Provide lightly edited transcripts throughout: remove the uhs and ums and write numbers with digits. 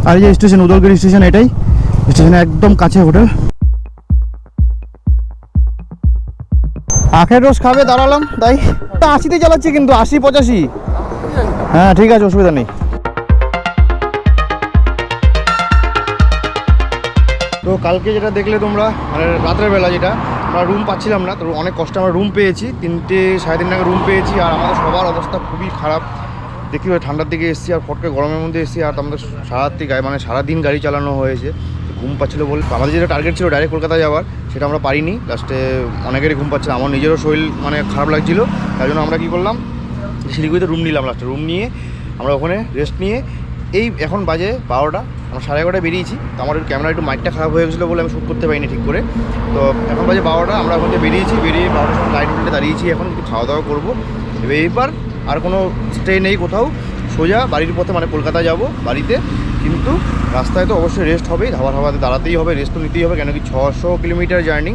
আর এই যে station Udalguri station, এটাই স্টেশনে একদম কাছে হোটেল। আখের রস খাবে দাঁড়ালাম, তাই 80তে চালাচ্ছি কিন্তু 80-85। হ্যাঁ ঠিক আছে, অসুবিধা নেই। তো কালকে যেটা দেখলে তোমরা, মানে রাতের বেলা যেটা আমরা রুম পাচ্ছিলাম না, তো অনেক কষ্টে আমরা রুম পেয়েছি, 3-3:30 নাগাদ রুম পেয়েছি। আর আমাদের সবার অবস্থা খুবই খারাপ, দেখি ওই ঠান্ডার দিকে এসেছি আর ফটকে গরমের মধ্যে এসেছি। আর আমাদের সারাদিন গাড়ি চালানো হয়েছে, ঘুম পাচ্ছিলো বলে আমাদের যেটা টার্গেট ছিল ডাইরেক্ট কলকাতা যাওয়ার, সেটা আমরা পারিনি। লাস্টে অনেকেরই ঘুম পাচ্ছিল, আমার নিজেরও শরীর মানে খারাপ লাগছিলো। তাই জন্য আমরা কী করলাম, শিলিগুড়িতে রুম নিলাম। লাস্টে রুম নিয়ে আমরা ওখানে রেস্ট নিয়ে এই এখন বাজে 12টা, আমরা 11:30 বেরিয়েছি। তো আমার ক্যামেরা একটু মাইকটা খারাপ হয়ে গেছিলো বলে আমি শ্যুট করতে পারিনি ঠিক করে। তো এখন বাজে 12টা, আমরা ওখান থেকে বেরিয়ে 12টার সময় লাইট হোটেলে দাঁড়িয়েছি। এখন একটু খাওয়া দাওয়া করবো। এইবার আর কোনো স্টে নেই কোথাও, সোজা বাড়ির পথে, মানে কলকাতা যাব বাড়িতে। কিন্তু রাস্তায় তো অবশ্যই রেস্ট হবেই, ধাবাতে দাঁড়াতেই হবে, রেস্ট তো নিতেই হবে, কেন কি 600 কিলোমিটার জার্নি,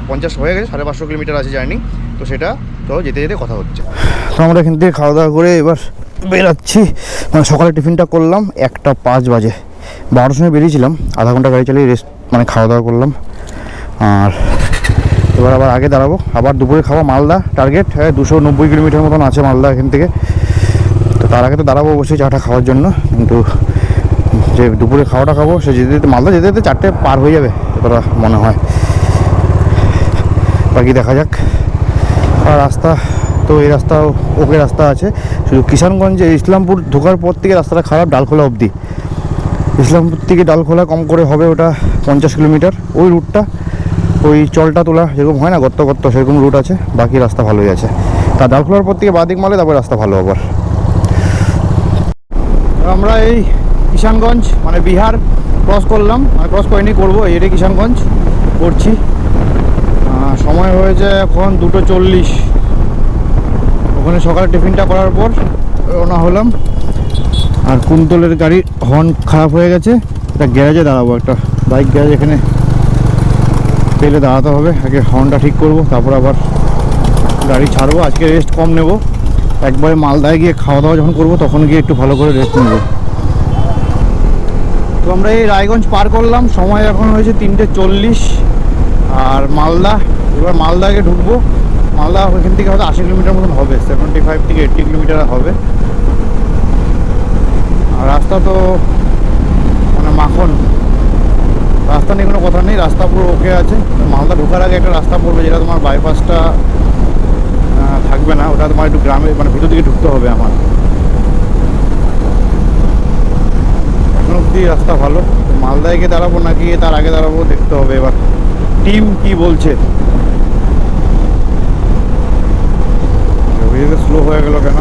50 হয়ে গেছে, 550 কিলোমিটার আছে জার্নি। তো সেটা চলো যেতে যেতে কথা হচ্ছে। তো আমরা এখান থেকে খাওয়া দাওয়া করে এবার বেরোচ্ছি। মানে সকালে টিফিনটা করলাম 1:05 বাজে, 12টার সময় বেরিয়েছিলাম, আধা ঘন্টা গাড়ি চালিয়ে রেস্ট মানে খাওয়া দাওয়া করলাম। আর এবার আবার আগে দাঁড়াবো, আবার দুপুরে খাওয়া মালদা টার্গেট। 290 কিলোমিটার মতন আছে মালদা এখান থেকে। তো তার আগে তো দাঁড়াবো অবশ্যই চাটা খাওয়ার জন্য, কিন্তু যে দুপুরে খাওয়াটা খাবো সে যেতে যেতে মালদা যেতে যেতে 4টে পার হয়ে যাবে যতটা মনে হয়, বাকি দেখা যাক। আর রাস্তা তো এই রাস্তাও ওকে রাস্তা আছে, শুধু কিষানগঞ্জে ইসলামপুর ঢোকার পর থেকে রাস্তাটা খারাপ ডালখোলা অবধি। ইসলামপুর থেকে ডালখোলা কম করে হবে ওটা 50 কিলোমিটার, ওই রুটটা ওই চলটা তোলা যেরকম হয় না, গর্ত সেরকম রুট আছে, বাকি রাস্তা ভালোই আছে। তা ডালখোলার পর থেকে বাদিক মারলে তারপর রাস্তা ভালো আবার। আমরা এই কিষানগঞ্জ মানে বিহার ক্রস করলাম, মানে ক্রস করিনি, করবো, এটাই কিষানগঞ্জ করছি। সময় হয়েছে এখন 2:40। ওখানে সকালে টিফিনটা করার পর রওনা হলাম। আর কুন্তলের গাড়ির হর্ন খারাপ হয়ে গেছে, একটা গ্যারেজে দাঁড়াবো, একটা বাইক গ্যারেজ এখানে পেলে দাঁড়াতে হবে। আগে হর্নটা ঠিক করব, তারপর আবার গাড়ি ছাড়বো। আজকে রেস্ট কম নেব, একবারে মালদায় গিয়ে খাওয়া দাওয়া যখন করবো তখন গিয়ে একটু ভালো করে রেস্ট নেব। তো আমরা এই রায়গঞ্জ পার করলাম, সময় এখন হয়েছে 3:40। আর মালদা, এবার মালদাকে ঢুকবো। মালদা ওইখান থেকে হয়তো 80 কিলোমিটার মতন হবে, 75 থেকে 80 কিলোমিটার হবে। আর রাস্তা তো মানে মাখন, রাস্তা নিয়ে কোনো কথা নেই, রাস্তা পুরো ওকে আছে। মালদা ঢোকার আগে একটা রাস্তা পড়বে, যেটা তোমার বাইপাসটা থাকবে না, ওটা তোমার একটু গ্রামে মানে ভিতর দিকে ঢুকতে হবে আমার। এখন অব্দি রাস্তা ভালো। মালদায় গিয়ে দাঁড়াবো নাকি তার আগে দাঁড়াবো দেখতে হবে, এবার টিম কি বলছে। স্লো হয়ে গেল কেন?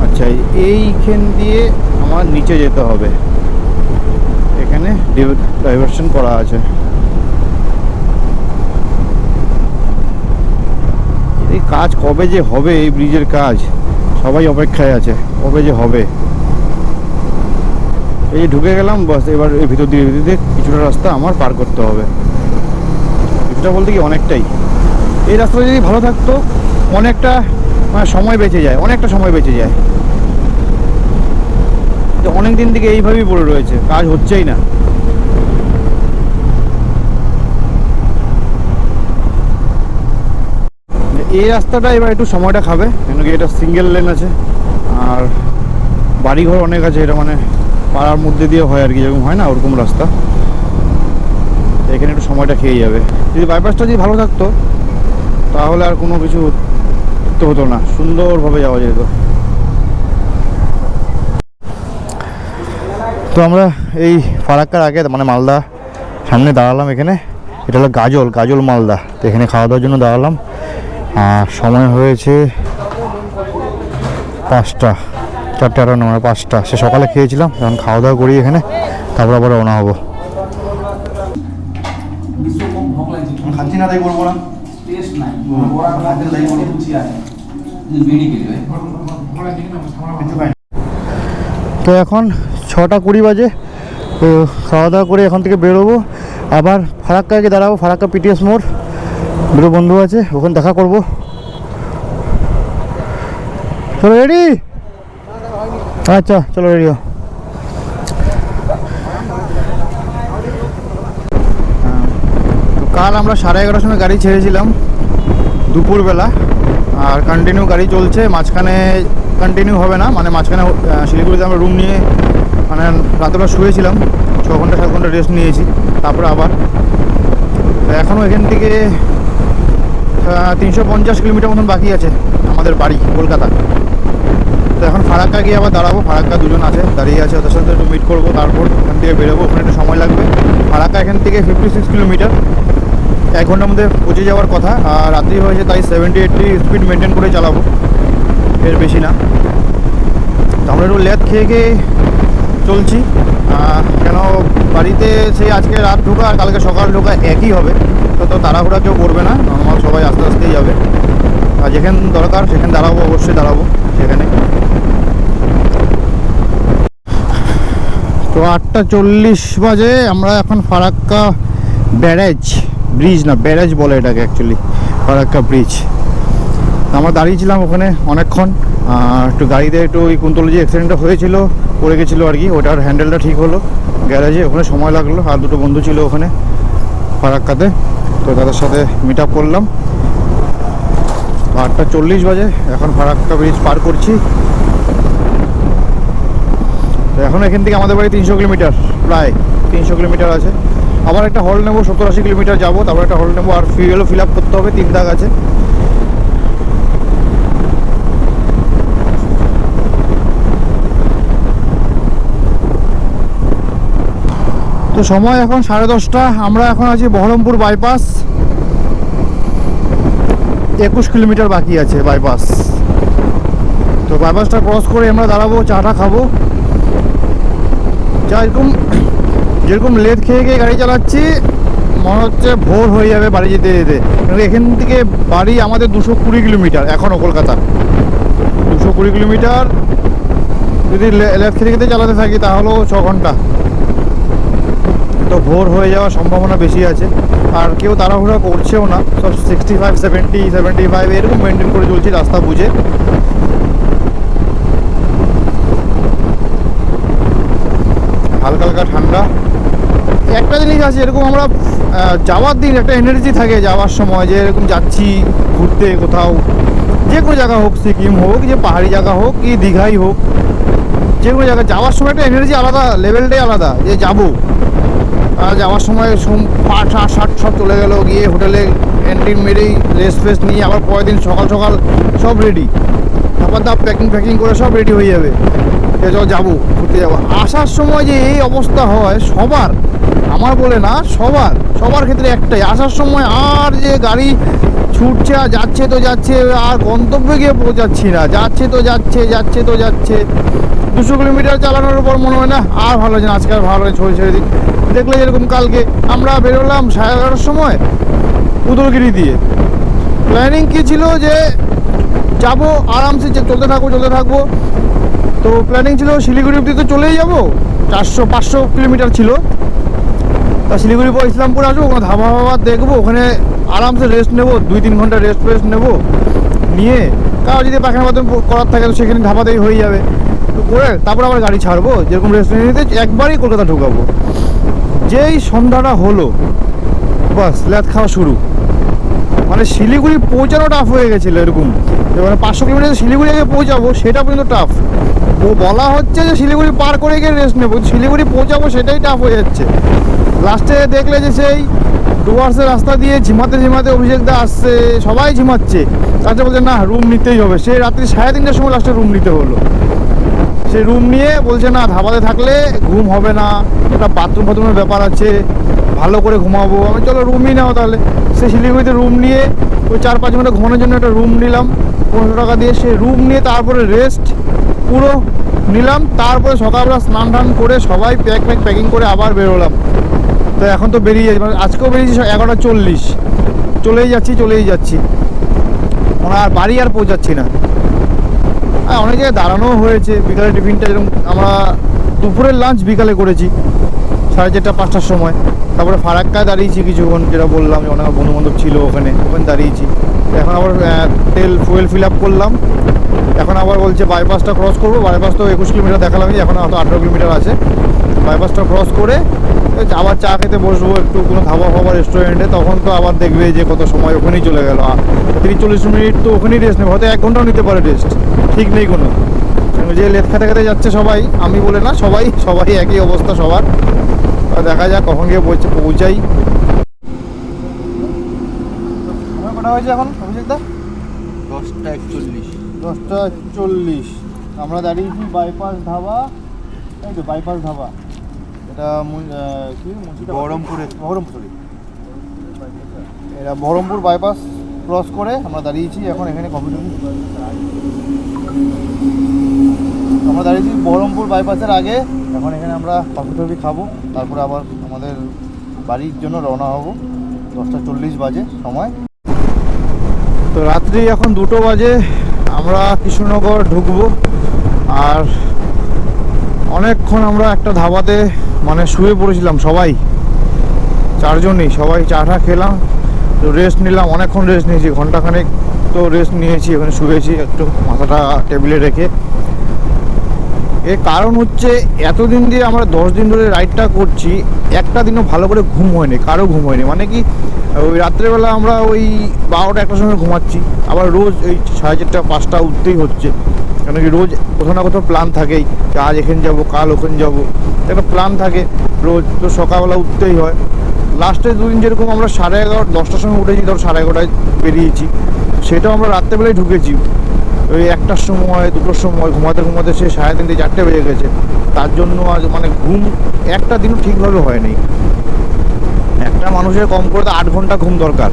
আচ্ছা, এইখান দিয়ে আমার নিচে যেতে হবে, এখানে ডাইভারশন করা আছে। এই কাজ কবে যে হবে, এই ব্রিজের কাজ সবাই অপেক্ষায় আছে, কবে যে হবে। এই ঢুকে গেলাম বাস, এবার এই ভিতর দিয়ে কিছুটা রাস্তা আমার পার করতে হবে। কিছুটা বলতে কি অনেকটাই। এই রাস্তাটা যদি ভালো থাকতো অনেকটা মানে সময় বেঁচে যায়, অনেকটা সময় বেঁচে যায়। অনেক দিন থেকে এইভাবেই পড়ে রয়েছে, কাজ হচ্ছেই না। এই রাস্তাটা এবার একটু সময়টা খাবে, কেন কি এটা সিঙ্গেল লেন আছে আর বাড়িঘর অনেক আছে, এটা মানে পাড়ার মধ্যে দিয়ে হয় আর কি, যেরকম হয় না ওরকম রাস্তা। এখানে একটু সময়টা খেয়ে যাবে। যদি বাইপাসটা যদি ভালো থাকতো তাহলে আর কোনো কিছু হতো না, সুন্দরভাবে যাওয়া যেত। তো আমরা এই ফারাক্কার আগে মানে মালদা সামনে দাঁড়ালাম, এখানে এটা হলো গাজল মালদা। তো এখানে খাওয়া দাওয়ার জন্য দাঁড়ালাম। আর সময় হয়েছে 5টা, 4:58 মানে 5টা। সে সকালে খেয়েছিলাম, এখন খাওয়া দাওয়া করি এখানে, তারপর আবার রওনা হবো। খাচ্ছি না তাই করবো না, তো এখন 6:20 বাজে। তো খাওয়া দাওয়া করে এখান থেকে বেরোবো, আবার ফারাক্কায় দাঁড়াবো। ফারাক্কা পিটিএস মোড়, দুটো বন্ধু আছে, ওখানে দেখা করবো। চলো রেডি? আচ্ছা চলো রেডি হো। কাল আমরা 11:30 সময় গাড়ি ছেড়েছিলাম দুপুরবেলা, আর কন্টিনিউ গাড়ি চলছে। মাঝখানে কন্টিনিউ হবে না, মানে মাঝখানে শিলিগুড়িতে আমরা রুম নিয়ে মানে রাতেবেলা শুয়েছিলাম, 6 ঘন্টা 7 ঘন্টা রেস্ট নিয়েছি, তারপরে আবার এখনও এখান থেকে 350 কিলোমিটার মতন বাকি আছে আমাদের বাড়ি কলকাতা। তো এখন ফারাক্কা গিয়ে আবার দাঁড়াবো। ফারাক্কা দুজন আছে, দাঁড়িয়ে আছে, ওদের সাথে একটু মিট করবো, তারপর ওখান থেকে বেরোবো। ওখানে একটু সময় লাগবে। ফারাক্কা এখান থেকে 56 কিলোমিটার, 1 ঘন্টার মধ্যে পৌঁছে যাওয়ার কথা। আর রাত্রি হয়েছে, তাই 70-80 স্পিড মেনটেন করে চালাবো, এর বেশি না। তো আমরা একটু লেট খেয়ে খেয়ে চলছি, কেন বাড়িতে সেই আজকে রাত ঢোকা আর কালকে সকাল ঢোকা একই হবে। তো তাড়াহুড়া কেউ করবে না, নর্মাল সবাই আস্তে আস্তেই যাবে। আর যেখানে দরকার সেখানে দাঁড়াবো, অবশ্যই দাঁড়াবো সেখানে। তো 8:40 বাজে, আমরা এখন ফারাক্কা ব্যারেজ, ব্রিজ না ব্যারেজ বলে এটাকে অ্যাকচুয়ালি, ফারাক্কা ব্রিজ। আমরা দাঁড়িয়েছিলাম ওখানে অনেকক্ষণ, একটু গাড়িতে একটু ওই কুন্তলে যে অ্যাক্সিডেন্টটা হয়েছিল, পড়ে গেছিলো আর কি, ওটার হ্যান্ডেলটা ঠিক হলো গ্যারেজে, ওখানে সময় লাগলো। আর দুটো বন্ধু ছিল ওখানে ফারাক্কাতে, তো তাদের সাথে মিট আপ করলাম। 8:40 বাজে, এখন ফারাক্কা ব্রিজ পার করছি। তো এখন এখান থেকে আমাদের বাড়ি 300 কিলোমিটার, প্রায় 300 কিলোমিটার আছে। আবার একটা হল নেবো, 70-80 কিলোমিটার যাবো, তারপর একটা হল নেবো। আর ফিউয়েলও ফিল আপ করতে হবে, 3 দাগ আছে। তো সময় এখন 10:30। আমরা এখন আছি বহরমপুর বাইপাস, 21 কিলোমিটার বাকি আছে বাইপাস। তো বাইপাসটা ক্রস করে আমরা দাঁড়াবো, চাটা খাবো। যেরকম লেট খেয়ে খেয়ে গাড়ি চালাচ্ছি, মনে হচ্ছে ভোর হয়ে যাবে বাড়ি যেতে যেতে। এখান থেকে বাড়ি আমাদের 220 কিলোমিটার এখনও কলকাতা, 220 কিলোমিটার। যদি লেট খেতে খেতে চালাতে থাকি তাহলেও 6 ঘন্টা। তো ভোর হয়ে যাওয়ার সম্ভাবনা বেশি আছে। আর কেউ তাড়াহুড়া করছেও না, সব 65, 70, 75 এরকম মেনটেন করে চলছি রাস্তা বুঝে। হালকা হালকা ঠান্ডা। একটা জিনিস আছে, এরকম আমরা যাওয়ার দিন একটা এনার্জি থাকে যাওয়ার সময়, যে এরকম যাচ্ছি ঘুরতে কোথাও, যে কোনো জায়গা হোক, সিকিম হোক, যে পাহাড়ি জায়গা হোক, কি দীঘাই হোক, যে কোনো জায়গায় যাওয়ার সময় একটা এনার্জি আলাদা, লেভেলটাই আলাদা, যে যাবো। আর যাওয়ার সময় 5-8 সব চলে গেল, গিয়ে হোটেলে ক্যান্টিন মেরেই রেস্ট ফেস্ট নিয়ে আবার পরের দিন সকাল সকাল সব রেডি, তারপর প্যাকিং করে সব রেডি হয়ে যাবে, যাবো ঘুরতে যাবো। আসার সময় যে এই অবস্থা হয় সবার, আমার বলে না, সবার ক্ষেত্রে একটাই, আসার সময় আর যে গাড়ি ছুটছে আর যাচ্ছে তো যাচ্ছে, আর গন্তব্যে গিয়ে পৌঁছাচ্ছি না, যাচ্ছে তো যাচ্ছে। 200 কিলোমিটার চালানোর পর মনে হয় না আর ভালো লাগে না, আজকে আর ভালো লাগে, ছেড়ে দিই। দেখলে যেরকম কালকে আমরা বেরোলাম 11:30 সময় উদলগিরি দিয়ে। প্ল্যানিং কী ছিল যে যাবো আরামসে, চলতে থাকবো। তো প্ল্যানিং ছিল শিলিগুড়ি অব্দি তো চলেই যাবো, 400-500 কিলোমিটার ছিল। তা শিলিগুড়ি পর ইসলামপুর আসবো, ওখানে ধাবা দেখবো, ওখানে আরামসে রেস্ট নেবো, 2-3 ঘন্টা রেস্ট নেবো, নিয়ে কারো যদি পায়খানা বাথরুম করার থাকে তো সেখানে ধাবাতেই হয়ে যাবে। তো করে তারপর আবার গাড়ি ছাড়বো, যেরকম রেস্ট নিতে একবারই কলকাতা ঢুকাবো। যেই সন্ধ্যাটা হলো, বাস ল্যাদ খাওয়া শুরু। মানে শিলিগুড়ি পৌঁছানো টাফ হয়ে গেছিলো এরকম, মানে 500 কিলোমিটার শিলিগুড়ি আগে পৌঁছাবো সেটা পর্যন্ত টাফ। বলা হচ্ছে যে শিলিগুড়ি পার করে গিয়ে রেস্ট নেবো, শিলিগুড়ি পৌঁছাবো সেটাই টাফ হয়ে যাচ্ছে। লাস্টে দেখলে যে সেই ডুয়ার্সের রাস্তা দিয়ে ঝিমাতে অভিষেক দা আসছে, সবাই ঝিমাচ্ছে, তাতে বলছে না রুম নিতেই হবে। সে রাত্রি 3:30টার সময় লাস্টে রুম নিতে হলো। সে রুম নিয়ে বলছে না ধাবাতে থাকলে ঘুম হবে না, একটা বাথরুমের ব্যাপার আছে, ভালো করে ঘুমাবো। আমি চলো রুমই নাও তাহলে। সে শিলিগুড়িতে রুম নিয়ে ওই 4-5 ঘন্টা ঘুমানোর জন্য একটা রুম নিলাম 1500 টাকা দিয়ে। সে রুম নিয়ে তারপরে রেস্ট পুরো নিলাম, তারপরে সকালবেলা স্নান টান করে সবাই প্যাকিং করে আবার বেরোলাম। তো এখন তো বেরিয়ে যাচ্ছি, মানে আজকেও বেরিয়েছি 11:40, চলেই যাচ্ছি, আর বাড়ি আর পৌঁছাচ্ছি না। অনেক জায়গায় দাঁড়ানোও হয়েছে। বিকালে টিফিনটা যেরকম আমরা দুপুরের লাঞ্চ বিকালে করেছি 4:30-5টার সময়। তারপরে ফারাক্কায় দাঁড়িয়েছি কিছুক্ষণ, যেটা বললাম যে অনেক বন্ধুবান্ধব ছিল ওখানে দাঁড়িয়েছি। এখন আবার ফুয়েল ফিল আপ করলাম। এখন আবার বলছে বাইপাসটা ক্রস করবো। বাইপাস তো 21 কিলোমিটার দেখালাম, এখন হয়তো 18 কিলোমিটার আছে। বাইপাসটা ক্রস করে আবার চা খেতে বসবো একটু কোনো ধাবা ফাবা রেস্টুরেন্টে, তখন তো আবার দেখবে যে কত সময় ওখানেই চলে গেল। 30-40 মিনিট তো ওখানেই রেস্ট নেবে, হয়তো 1 ঘন্টাও নিতে পারে রেস্ট, ঠিক নেই কোনো। যে লেট খেতে খেতে যাচ্ছে সবাই, আমি বলে না, সবাই একই অবস্থা সবার। দেখা যাক কখন গিয়ে পৌঁছাই। কটা হয়েছে এখন অভিষেকদা? 10টা 41। 10টা 41। আমরা দাঁড়িয়েছি বাইপাস ধাবা, এই তো বাইপাস ধাবা। এটা কি বহরমপুর, এটা বহরমপুর বাইপাস ক্রস করে আমরা দাঁড়িয়েছি এখন এখানে কফি টফি। আমরা দাঁড়িয়েছি বহরমপুর বাইপাসের আগে, এখন এখানে আমরা কফি টফি খাবো, তারপরে আবার আমাদের বাড়ির জন্য রওনা হব। 10টা 40 বাজে সময়। তো রাত্রি এখন 2টো বাজে, আমরা কৃষ্ণনগর ঢুকবো। আর অনেকক্ষণ আমরা একটা ধাবাতে মানে শুয়ে পড়েছিলাম সবাই, 4 জনই, সবাই চা খেলাম, তো রেস্ট নিলাম, অনেকক্ষণ রেস্ট নিয়েছি, ঘন্টাখানেক তো রেস্ট নিয়েছি, ওখানে শুয়েছি একটু মাথাটা টেবিলে রেখে। এর কারণ হচ্ছে এতদিন দিয়ে আমরা 10 দিন ধরে রাইডটা করছি, একটা দিনও ভালো করে ঘুম হয়নি, কারো ঘুম হয়নি। মানে কি ওই রাত্রেবেলা আমরা ওই 12টা-1টার সময় ঘুমাচ্ছি, আবার রোজ ওই 4:30-5টা উঠতেই হচ্ছে, কেন কি রোজ কোথাও না কোথাও প্ল্যান থাকেই, যে আজ এখানে যাবো, কাল ওখানে যাবো, একটা প্ল্যান থাকে রোজ, তো সকালবেলা উঠতেই হয়। লাস্টের 2 দিন যেরকম আমরা 11:30 10টার সময় উঠেছি, ধর 11:30টায় বেরিয়েছি, সেটাও আমরা রাত্রেবেলায় ঢুকেছি ওই 1টার সময় 2টোর সময়, ঘুমাতে ঘুমাতে সে 3:30-4টে বেজে গেছে। তার জন্য আজ মানে ঘুম একটা দিনও ঠিকভাবে হয়নি। একটা মানুষের কম করে তো 8 ঘন্টা ঘুম দরকার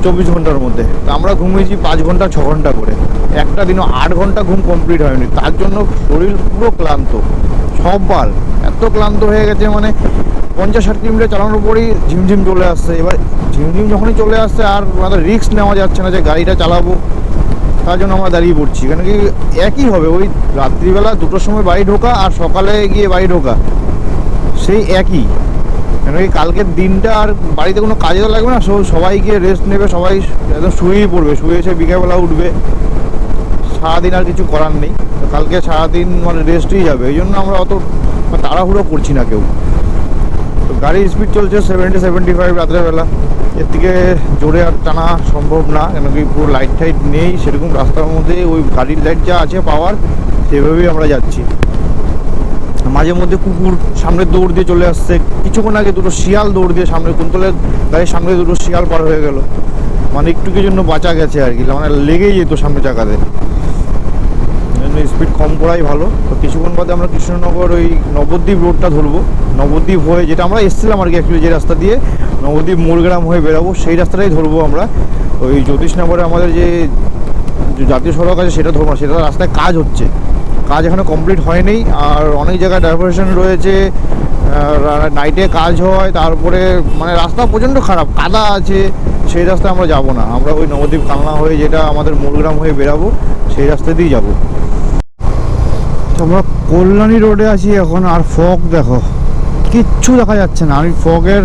24 ঘন্টার মধ্যে, তো আমরা ঘুমিয়েছি 5 ঘন্টা 6 ঘন্টা করে, একটা দিনও 8 ঘন্টা ঘুম কমপ্লিট হয়নি। তার জন্য শরীর পুরো ক্লান্ত, সববার এত ক্লান্ত হয়ে গেছে, মানে 50-60 কিলোমিটার চালানোর পরেই ঝিমঝিম চলে আসছে। এবার ঝিমঝিম যখনই চলে আসছে আর আমাদের রিস্ক নেওয়া যাচ্ছে না যে গাড়িটা চালাবো, তার জন্য আমরা দাঁড়িয়ে পড়ছি। কেন কি একই হবে, ওই রাত্রিবেলা 2টোর সময় বাড়ি ঢোকা আর সকালে গিয়ে বাড়ি ঢোকা সেই একই। কেন কি কালকের দিনটা আর বাড়িতে কোনো কাজে তো লাগবে না, সবাই গিয়ে রেস্ট নেবে, সবাই একদম শুয়েই পড়বে, শুয়ে এসে বিকেলবেলা উঠবে, সারাদিন আর কিছু করার নেই। তো কালকে সারাদিন মানে রেস্টই যাবে, এই জন্য আমরা অত তাড়াহুড়ো করছি না কেউ। তো গাড়ির স্পিড চলছে 70-75 রাত্রেবেলা, এর থেকে জোরে আর টানা সম্ভব না, কেন কি পুরো লাইট টাইট নেই সেরকম রাস্তার মধ্যে, ওই গাড়ির লাইট যা আছে পাওয়ার সেভাবেই আমরা যাচ্ছি। মাঝে মধ্যে কুকুর সামনে দৌড় দিয়ে চলে আসছে, কিছুক্ষণ আগে 2টো শিয়াল দৌড় দিয়ে সামনে কুন্তলের গাড়ির সামনে 2টো শিয়াল পার হয়ে গেল, মানে একটুকের জন্য বাঁচা গেছে আর কি, মানে লেগেই যেত সামনে চাকাতে। স্পিড কম করাই ভালো। তো কিছুক্ষণ বাদে আমরা কৃষ্ণনগর ওই নবদ্বীপ রোডটা ধরবো, নবদ্বীপ হয়ে যেটা আমরা এসেছিলাম আর কি, অ্যাকচুয়ালি যে রাস্তা দিয়ে নবদ্বীপ মোরগ্রাম হয়ে বেরাবো সেই রাস্তাটাই ধরবো আমরা। ওই জ্যোতিষনগরে আমাদের যে জাতীয় সড়ক আছে সেটা ধরবো, সেটা রাস্তায় কাজ হচ্ছে, কাজ এখনো কমপ্লিট হয়নি, আর অনেক জায়গায় ডাইভারশন রয়েছে, নাইটে কাজ হয়, তারপরে মানে রাস্তা প্রচণ্ড খারাপ, কাদা আছে, সেই রাস্তায় আমরা যাব না। আমরা ওই নবদ্বীপ কালনা হয়ে যেটা আমাদের মোরগ্রাম হয়ে বেরাবো সেই রাস্তা দিয়েই যাবো। আমরা কল্যাণী রোডে আছি এখন, আর ফগ দেখো, কিচ্ছু দেখা যাচ্ছে না। আমি ফগের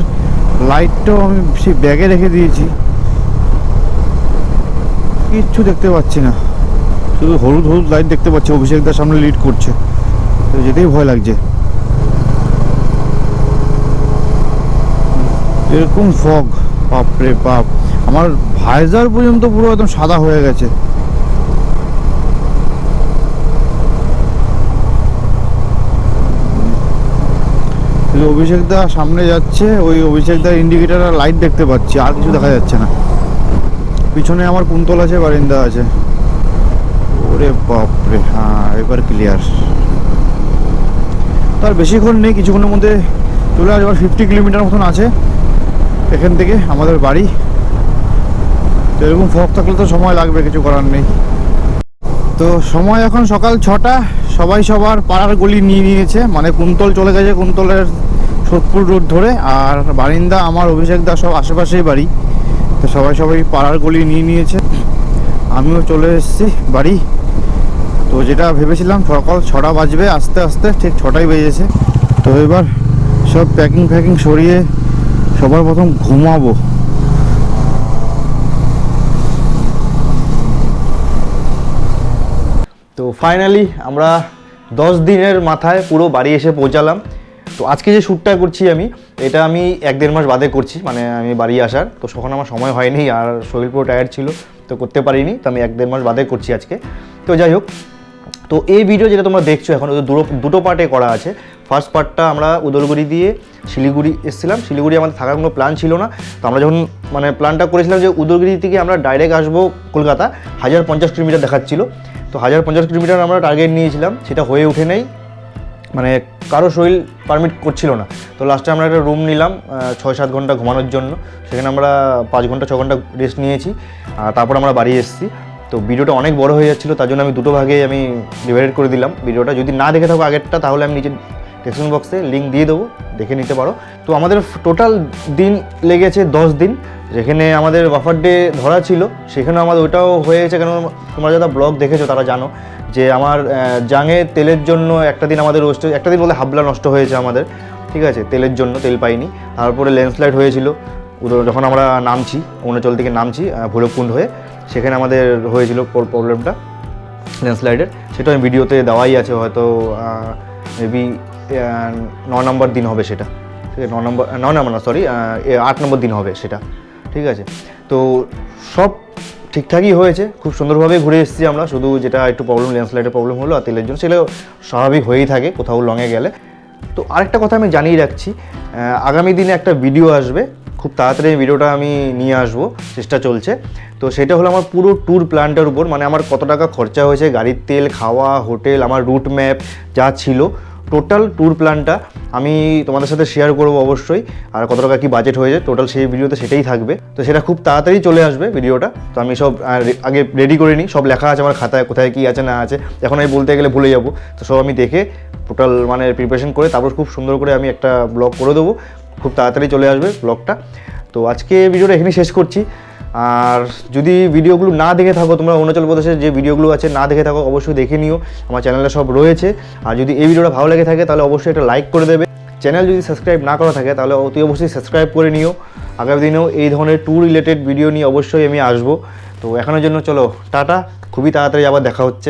লাইটটাও আমি সেই ব্যাগে রেখে দিয়েছি, কিচ্ছু দেখতে পাচ্ছি না, শুধু হলুদ হলুদ লাইট দেখতে পাচ্ছি। অভিষেকদার সামনে লিড করছে, তো যেতেই ভয় লাগছে, এরকম ফগ, বাপরে বাপ। আমার ভাইজার পর্যন্ত পুরো একদম সাদা হয়ে গেছে। অভিষেকদা সামনে যাচ্ছে, ওই অভিষেকদার ইন্ডিকেটার আর লাইট দেখতে পাচ্ছি, আর কিছু দেখা যাচ্ছে না। পিছনে আমার কুন্তল আছে, বারিন্দা আছে। ওরে বাপরে, হ্যাঁ এবার ক্লিয়ার। তার বেশিক্ষণ নেই, কিছুক্ষণের মধ্যে চলে আসবে। 50 কিলোমিটার মতন আছে এখান থেকে আমাদের বাড়ি। তো এরকম ফগ থাকলে তো সময় লাগবে, কিছু করার নেই। তো সময় এখন সকাল 6টা, সবাই সবার পাড়ার গলি নিয়ে নিয়েছে, মানে কুন্তল চলে গেছে কুন্তলের সোদপুর রোড ধরে, আর বারিন্দা আমার অভিষেকদা সব আশেপাশেই বাড়ি, তো সবাই পাড়ার গলি নিয়ে নিয়েছে। আমিও চলে এসেছি বাড়ি। তো যেটা ভেবেছিলাম সকাল 6টা বাজবে, আস্তে আস্তে ঠিক 6টাই বেজেছে। তো এবার সব প্যাকিং সরিয়ে সবার প্রথম ঘুমাবো। তো ফাইনালি আমরা 10 দিনের মাথায় পুরো বাড়ি এসে পৌঁছালাম। তো আজকে যে শ্যুটটা করছি এটা আমি 1-1.5 মাস বাদে করছি, মানে আমি বাড়ি আসার, তো তখন আমার সময় হয়নি আর শরীর পুরো টায়ার্ড ছিল, তো করতে পারিনি, তো আমি 1-1.5 মাস বাদে করছি আজকে। তো যাই হোক, তো এই ভিডিও যেটা তোমরা দেখছো এখন দুটো পার্টে করা আছে। ফার্স্ট পার্টটা আমরা উদলগুড়ি দিয়ে শিলিগুড়ি এসেছিলাম। শিলিগুড়ি আমাদের থাকার কোনো প্ল্যান ছিল না, তো আমরা যখন মানে প্ল্যানটা করেছিলাম যে উদলগুড়ি থেকে আমরা ডাইরেক্ট আসবো কলকাতা, 1050 কিলোমিটার দেখাচ্ছিল। তো 1050 কিলোমিটার আমরা টার্গেট নিয়েছিলাম, সেটা হয়ে ওঠে নাই, মানে কারো শরীর পারমিট করছিল না। তো লাস্টে আমরা একটা রুম নিলাম 6-7 ঘন্টা ঘুমানোর জন্য, সেখানে আমরা 5 ঘন্টা 6 ঘন্টা রেস্ট নিয়েছি, আর তারপর আমরা বাড়ি এসেছি। তো ভিডিওটা অনেক বড় হয়ে যাচ্ছিলো, তার জন্য আমি দুটো ভাগে আমি ডিভাইড করে দিলাম ভিডিওটা। যদি না দেখে থাকো আগেরটা, তাহলে আমি নিচে ডেসক্রিপশন বক্সে লিঙ্ক দিয়ে দেবো, দেখে নিতে পারো। তো আমাদের টোটাল দিন লেগেছে 10 দিন। যেখানে আমাদের বাফার ডে ধরা ছিল, সেখানে আমাদের ওইটাও হয়েছে, কেন তোমরা যারা ব্লগ দেখেছো তারা জানো যে আমার জাঙে তেলের জন্য একটা দিন আমাদের একটা দিন বলে হাবলা নষ্ট হয়েছে আমাদের, ঠিক আছে, তেলের জন্য তেল পাইনি। তারপরে ল্যান্ডস্লাইড হয়েছিল যখন আমরা নামছি, অরুণাচল থেকে নামছি ভৈরবকুণ্ড হয়ে, সেখানে আমাদের হয়েছিল প্রবলেমটা ল্যান্ডস্লাইডের। সেটা আমি ভিডিওতে দেওয়াই আছে, হয়তো মেবি 9 নম্বর দিন হবে সেটা, ঠিক আছে, 9 নম্বর না, সরি 8 নম্বর দিন হবে সেটা, ঠিক আছে। তো সব ঠিকঠাকই হয়েছে, খুব সুন্দরভাবে ঘুরে এসেছি আমরা। শুধু যেটা একটু প্রবলেম, ল্যান্ডস্লাইডের প্রবলেম হলো আর তেলের জন্য, সেটা স্বাভাবিক হয়েই থাকে কোথাও লংয়ে গেলে। তো আরেকটা কথা আমি জানিয়ে রাখছি, আগামী দিনে একটা ভিডিও আসবে, খুব তাড়াতাড়ি ভিডিওটা আমি নিয়ে আসবো, চেষ্টা চলছে। তো সেটা হলো আমার পুরো ট্যুর প্ল্যানটার উপর, মানে আমার কত টাকা খরচা হয়েছে, গাড়ির তেল, খাওয়া, হোটেল, আমার রুট ম্যাপ যা ছিল, টোটাল ট্যুর প্ল্যানটা আমি তোমাদের সাথে শেয়ার করবো অবশ্যই। আর কত টাকা কি বাজেট হয়েছে টোটাল, সেই ভিডিওতে সেটাই থাকবে। তো সেটা খুব তাড়াতাড়ি চলে আসবে ভিডিওটা। তো আমি সব আগে রেডি করে নিই, সব লেখা আছে আমার খাতায়, কোথায় কী আছে না আছে, এখন আমি বলতে গেলে ভুলে যাবো। তো সব আমি দেখে টোটাল মানে প্রিপারেশন করে তারপর খুব সুন্দর করে আমি একটা ব্লগ করে দেবো, খুব তাড়াতাড়ি চলে আসবে ব্লগটা। তো আজকে ভিডিওটা এখানেই শেষ করছি। আর যদি ভিডিওগুলো না দেখে থাকো, তোমরা অরুণাচল প্রদেশের যে ভিডিওগুলো আছে না দেখে থাকো, অবশ্যই দেখে নিও, আমার চ্যানেলে সব রয়েছে। আর যদি এই ভিডিওটা ভালো লেগে থাকে তাহলে অবশ্যই একটা লাইক করে দেবে। চ্যানেল যদি সাবস্ক্রাইব না করা থাকে তাহলে অতি অবশ্যই সাবস্ক্রাইব করে নিও। আগামী দিনেও এই ধরনের ট্যুর রিলেটেড ভিডিও নিয়ে অবশ্যই আমি আসবো। তো এখনের জন্য চলো টাটা, খুবই তাড়াতাড়ি আবার দেখা হচ্ছে।